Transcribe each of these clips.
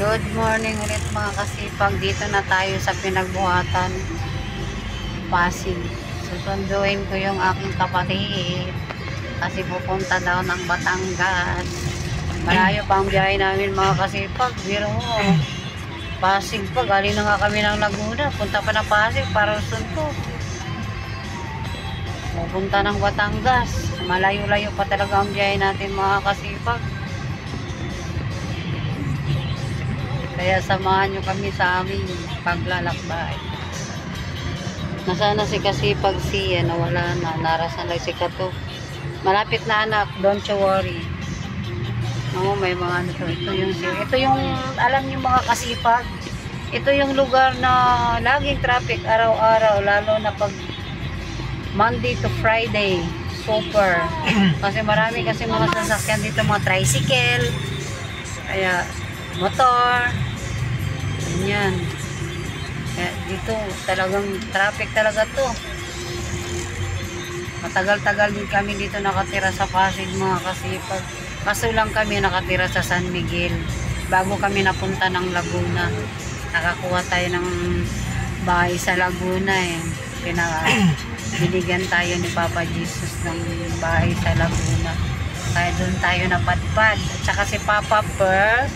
Good morning ulit mga kasipag. Dito na tayo sa pinagbuhatan Pasig. Susunduin ko yung aking kapatid kasi pupunta daw ng Batangas. Malayo pa ang biyahe namin mga kasipag. Biro mo, Pasig pa. Galing na nga kami ng Laguna. Punta pa na Pasig para sunto. Pupunta ng Batangas. Malayo-layo pa talaga ang biyahe natin mga kasipag. Kaya samahan nyo kami sa aming paglalakbay. Nasana si Kasipag siya, nawala na, narasan lang si Kato. Malapit na anak, don't you worry. Oo, may mga ano to. Ito yung, alam nyo mga Kasipag, ito yung lugar na laging traffic araw-araw, lalo na pag Monday to Friday. Super. Kasi marami kasi mga sasakyan dito, mga tricycle, kaya motor. Yan. Kaya dito talagang traffic talaga to. Matagal-tagal din kami dito nakatira sa Pasig mga kasipag. Kaso lang kami nakatira sa San Miguel bago kami napunta ng Laguna. Nakakuha tayo ng bahay sa Laguna eh. Binigyan tayo ni Papa Jesus ng bahay sa Laguna. Kaya doon tayo napadpad. At saka si Papa Per,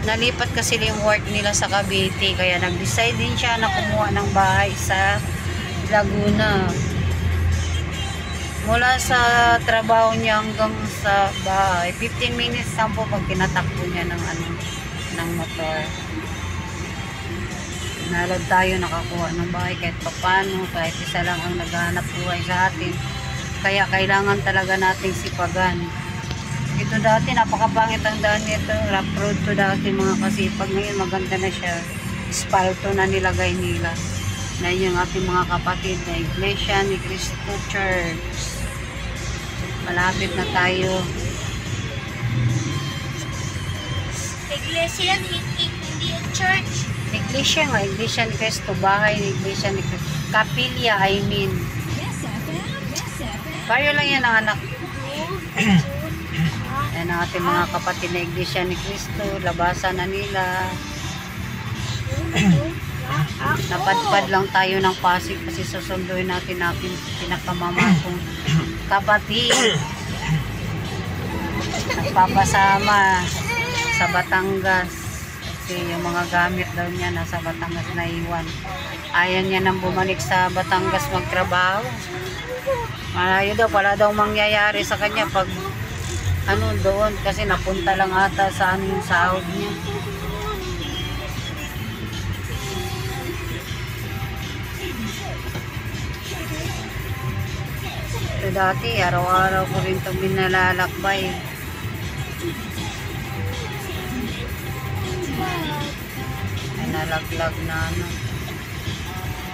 nalipat kasi yung work nila sa Cavite, kaya nag-decide din siya na kumuha ng bahay sa Laguna. Mula sa trabaho niya hanggang sa bahay, 15 minutes lang po pag tinatakbo niya ng motor. Nalad tayo nakakuha ng bahay kahit papano, kahit isa lang ang naghahanap buhay sa atin. Kaya kailangan talaga nating sipagan. Ito dati napakapangit ang daan nito, rough road to dati mga kasipag. Ngayon maganda na siya, espalto na nilagay nila. Na yung ating mga kapatid na Iglesia ni Cristo Church. Malapit na tayo. Iglesia hindi yung church. Iglesia nga, Iglesia ni Cristo, bahay ni Iglesia ni Cristo. Kapilya, I mean. Payo lang yan ang anak. Yan ang ating mga kapatid na Iglesia ni Cristo, labasan na nila. Napadpad lang tayo ng Pasig kasi susunduin natin aking pinakamamakong kapatid. Nagpapasama sa Batangas kasi yung mga gamit daw niya nasa Batangas na iwan. Ayaw niya nang bumalik sa Batangas magtrabaho. Malayo daw, wala daw mangyayari sa kanya pag doon kasi napunta lang ata sa yung sahod niya. Ito dati araw-araw ko rin itong binalalakbay. Ay nalaglag na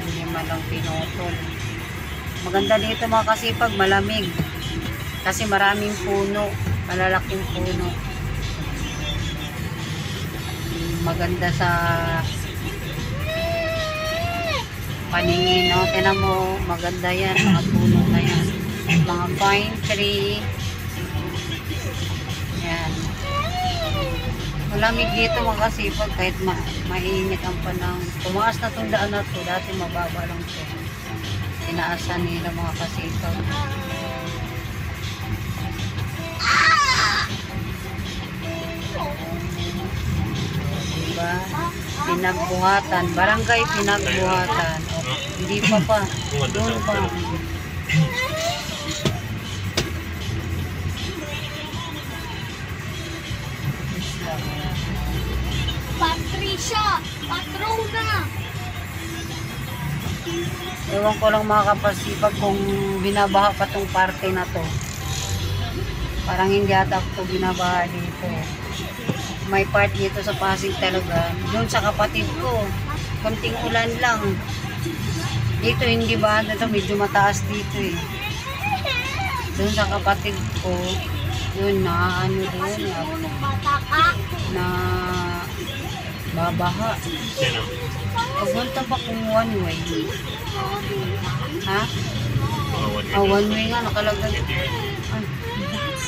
hindi man lang pinutol. Maganda dito mga kasipag, malamig kasi maraming puno, malalaking puno. Maganda sa paningin, no? Tingnan mo, maganda yan, mga puno na yan, mga pine tree. Yan, malamig dito mga kasipag kahit mainit ang panahon. Tumaas na itong daan na ito, dati mababa lang ito, tinaasan nila mga kasipag. Diba? Pinagbuhatan, barangay Pinagbuhatan. O, hindi pa doon pa. Patricia, Patrona. Ewan ko lang mga kapasipag kung binabaha pa tong parte na to. Parang hindi ata ito binabaha dito. May part dito sa Pasig talaga. Doon sa kapatid ko, konting ulan lang. Dito hindi ba? Dito medyo mataas dito eh. Doon sa kapatid ko, yun na na babaha. Pagunta pa kung one way. Ha? One way nga nakalagay. Ay.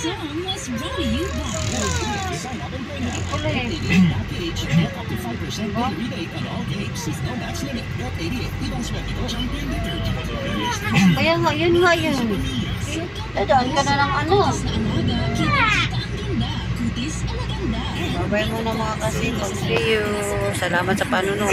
Song was brought to you by Pala eh. 10% daily rebate on all tapes with no max limit. At 88, ibang swerte ko. Kaya nga, yun nga yun. Dadaan ka na ng ano. Babay mo na mga kasipag. See you. Salamat sa panunod.